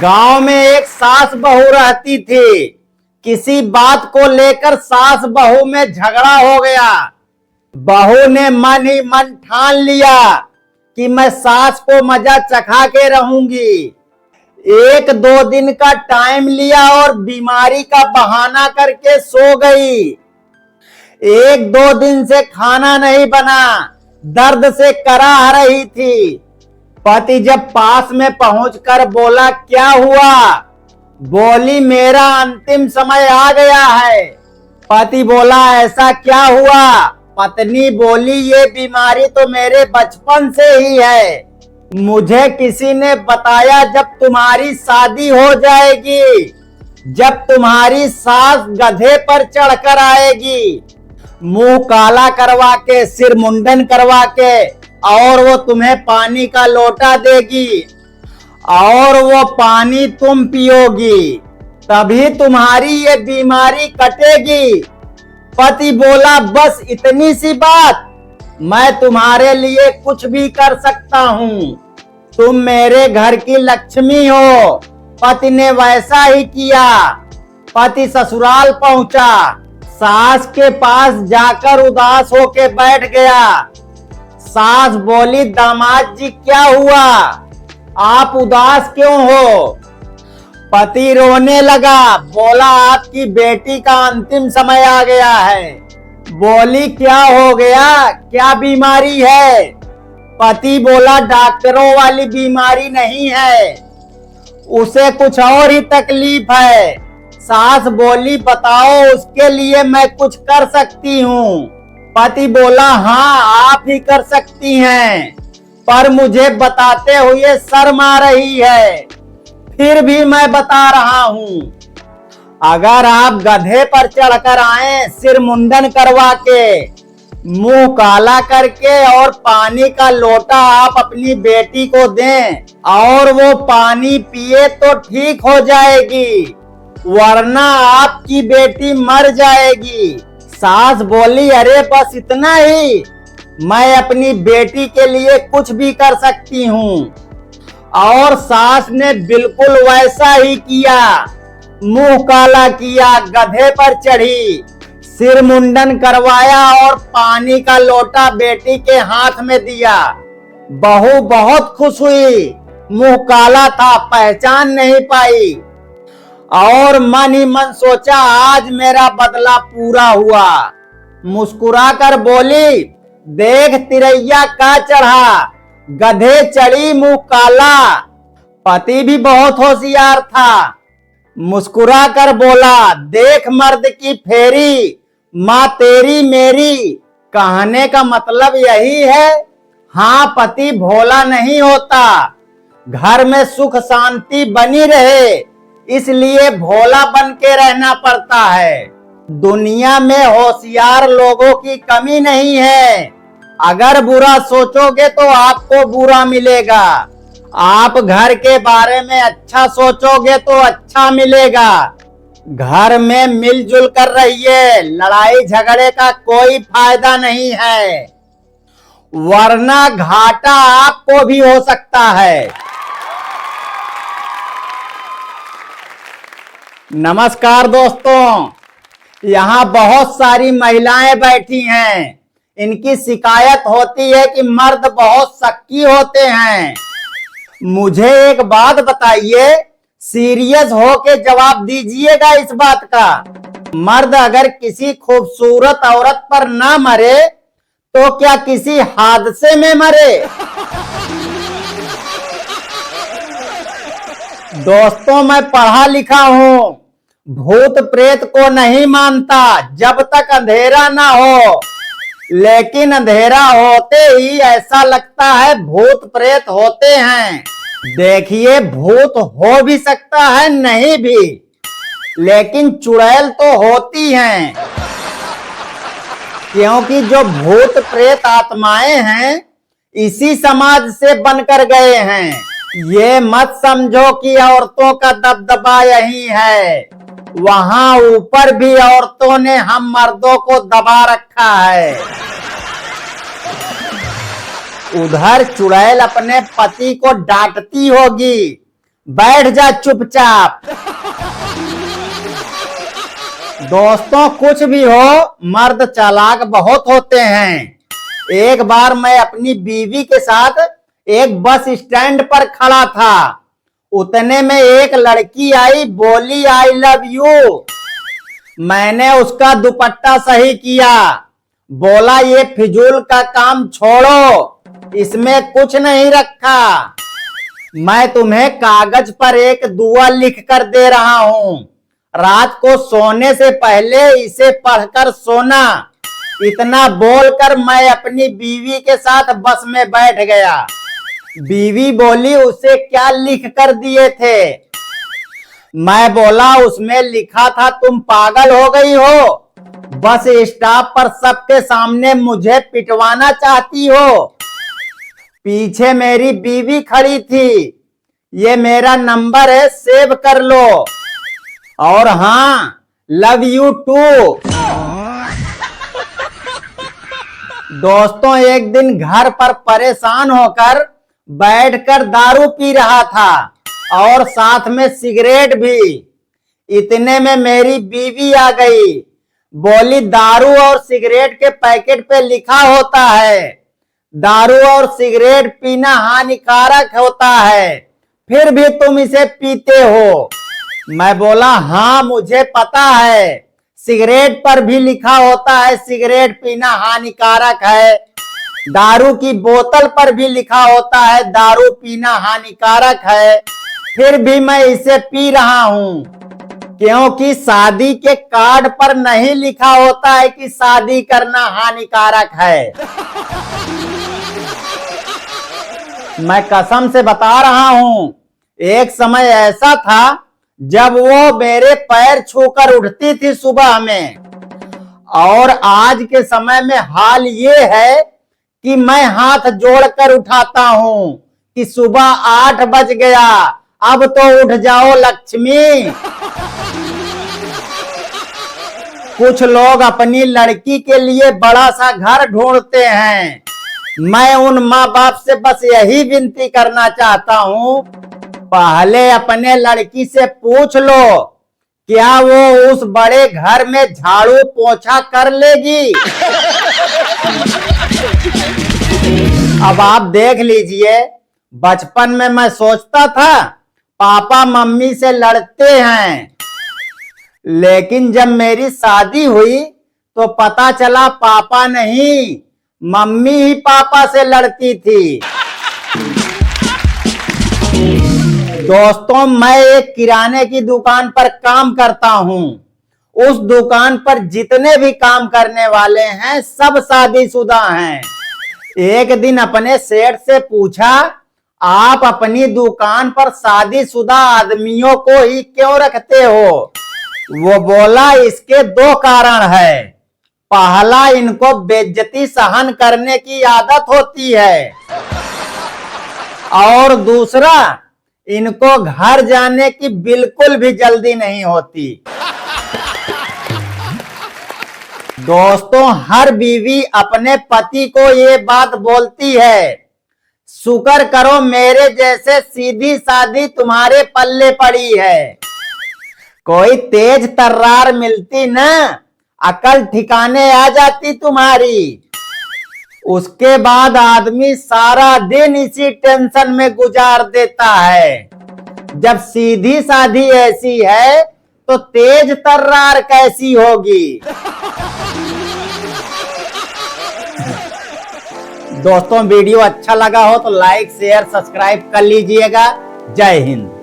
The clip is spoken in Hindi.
गांव में एक सास बहू रहती थी। किसी बात को लेकर सास बहू में झगड़ा हो गया। बहू ने मन ही मन ठान लिया कि मैं सास को मजा चखा के रहूंगी। एक दो दिन का टाइम लिया और बीमारी का बहाना करके सो गई। एक दो दिन से खाना नहीं बना, दर्द से कराह रही थी। पति जब पास में पहुंचकर बोला, क्या हुआ? बोली, मेरा अंतिम समय आ गया है। पति बोला, ऐसा क्या हुआ? पत्नी बोली, ये बीमारी तो मेरे बचपन से ही है। मुझे किसी ने बताया जब तुम्हारी शादी हो जाएगी, जब तुम्हारी सास गधे पर चढ़कर आएगी, मुंह काला करवा के, सिर मुंडन करवा के, और वो तुम्हें पानी का लोटा देगी और वो पानी तुम पियोगी, तभी तुम्हारी ये बीमारी कटेगी। पति बोला, बस इतनी सी बात? मैं तुम्हारे लिए कुछ भी कर सकता हूँ, तुम मेरे घर की लक्ष्मी हो। पति ने वैसा ही किया। पति ससुराल पहुंचा, सास के पास जाकर उदास होके बैठ गया। सास बोली, दामाद जी क्या हुआ? आप उदास क्यों हो? पति रोने लगा, बोला, आपकी बेटी का अंतिम समय आ गया है। बोली, क्या हो गया? क्या बीमारी है? पति बोला, डॉक्टरों वाली बीमारी नहीं है, उसे कुछ और ही तकलीफ है। सास बोली, बताओ, उसके लिए मैं कुछ कर सकती हूँ। पति बोला, हाँ आप ही कर सकती हैं, पर मुझे बताते हुए शर्म आ रही है, फिर भी मैं बता रहा हूँ। अगर आप गधे पर चढ़कर आए, सिर मुंडन करवा के, मुंह काला करके और पानी का लोटा आप अपनी बेटी को दें और वो पानी पिए तो ठीक हो जाएगी, वरना आपकी बेटी मर जाएगी। सास बोली, अरे बस इतना ही? मैं अपनी बेटी के लिए कुछ भी कर सकती हूँ। और सास ने बिल्कुल वैसा ही किया। मुंह काला किया, गधे पर चढ़ी, सिर मुंडन करवाया और पानी का लोटा बेटी के हाथ में दिया। बहू बहुत खुश हुई। मुंह काला था, पहचान नहीं पाई और मन ही मन सोचा, आज मेरा बदला पूरा हुआ। मुस्कुरा कर बोली, देख तिरैया का चढ़ा, गधे चढ़ी मुंह काला। पति भी बहुत होशियार था, मुस्कुरा कर बोला, देख मर्द की फेरी, माँ तेरी मेरी। कहने का मतलब यही है, हाँ पति भोला नहीं होता, घर में सुख शांति बनी रहे इसलिए भोला बन के रहना पड़ता है। दुनिया में होशियार लोगों की कमी नहीं है। अगर बुरा सोचोगे तो आपको बुरा मिलेगा, आप घर के बारे में अच्छा सोचोगे तो अच्छा मिलेगा। घर में मिलजुल कर रहिए, लड़ाई झगड़े का कोई फायदा नहीं है, वरना घाटा आपको भी हो सकता है। नमस्कार दोस्तों, यहाँ बहुत सारी महिलाएं बैठी हैं। इनकी शिकायत होती है कि मर्द बहुत शक्की होते हैं। मुझे एक बात बताइए, सीरियस होके जवाब दीजिएगा इस बात का। मर्द अगर किसी खूबसूरत औरत पर ना मरे तो क्या किसी हादसे में मरे? दोस्तों, मैं पढ़ा लिखा हूँ, भूत प्रेत को नहीं मानता जब तक अंधेरा ना हो, लेकिन अंधेरा होते ही ऐसा लगता है भूत प्रेत होते हैं। देखिए, भूत हो भी सकता है, नहीं भी, लेकिन चुड़ैल तो होती हैं, क्योंकि जो भूत प्रेत आत्माएं हैं इसी समाज से बनकर गए हैं। ये मत समझो कि औरतों का दबदबा यही है, वहां ऊपर भी औरतों ने हम मर्दों को दबा रखा है। उधर चुड़ैल अपने पति को डांटती होगी, बैठ जा चुपचाप। दोस्तों कुछ भी हो, मर्द चालाक बहुत होते हैं। एक बार मैं अपनी बीवी के साथ एक बस स्टैंड पर खड़ा था। उतने में एक लड़की आई, बोली आई लव यू। मैंने उसका दुपट्टा सही किया, बोला ये फिजूल का काम छोड़ो, इसमें कुछ नहीं रखा। मैं तुम्हें कागज पर एक दुआ लिख कर दे रहा हूं, रात को सोने से पहले इसे पढ़कर सोना। इतना बोलकर मैं अपनी बीवी के साथ बस में बैठ गया। बीवी बोली उसे क्या लिख कर दिए थे? मैं बोला उसमें लिखा था तुम पागल हो गई हो, बस स्टॉप पर सबके सामने मुझे पिटवाना चाहती हो। पीछे मेरी बीवी खड़ी थी, ये मेरा नंबर है, सेव कर लो। और हाँ, लव यू टू। दोस्तों एक दिन घर पर परेशान होकर बैठकर दारू पी रहा था और साथ में सिगरेट भी। इतने में मेरी बीवी आ गई, बोली दारू और सिगरेट के पैकेट पे लिखा होता है दारू और सिगरेट पीना हानिकारक होता है, फिर भी तुम इसे पीते हो। मैं बोला हाँ मुझे पता है, सिगरेट पर भी लिखा होता है सिगरेट पीना हानिकारक है, दारू की बोतल पर भी लिखा होता है दारू पीना हानिकारक है, फिर भी मैं इसे पी रहा हूं, क्योंकि शादी के कार्ड पर नहीं लिखा होता है कि शादी करना हानिकारक है। मैं कसम से बता रहा हूं, एक समय ऐसा था जब वो मेरे पैर छूकर उठती थी सुबह में, और आज के समय में हाल ये है कि मैं हाथ जोड़कर उठाता हूं कि सुबह 8 बज गया, अब तो उठ जाओ लक्ष्मी। कुछ लोग अपनी लड़की के लिए बड़ा सा घर ढूंढते हैं। मैं उन माँ बाप से बस यही विनती करना चाहता हूँ, पहले अपने लड़की से पूछ लो क्या वो उस बड़े घर में झाड़ू पोछा कर लेगी। अब आप देख लीजिए, बचपन में मैं सोचता था पापा मम्मी से लड़ते हैं, लेकिन जब मेरी शादी हुई तो पता चला पापा नहीं मम्मी ही पापा से लड़ती थी। दोस्तों मैं एक किराने की दुकान पर काम करता हूं। उस दुकान पर जितने भी काम करने वाले हैं सब शादीशुदा हैं। एक दिन अपने सेठ से पूछा, आप अपनी दुकान पर शादीशुदा आदमियों को ही क्यों रखते हो? वो बोला इसके 2 कारण है। पहला, इनको बेइज्जती सहन करने की आदत होती है, और दूसरा, इनको घर जाने की बिल्कुल भी जल्दी नहीं होती। दोस्तों हर बीवी अपने पति को ये बात बोलती है, शुक्र करो मेरे जैसे सीधी सादी तुम्हारे पल्ले पड़ी है। कोई तेज तर्रार मिलती ना, अकल ठिकाने आ जाती तुम्हारी। उसके बाद आदमी सारा दिन इसी टेंशन में गुजार देता है। जब सीधी साधी ऐसी है तो तेज तर्रार कैसी होगी। दोस्तों वीडियो अच्छा लगा हो तो लाइक शेयर सब्सक्राइब कर लीजिएगा। जय हिंद।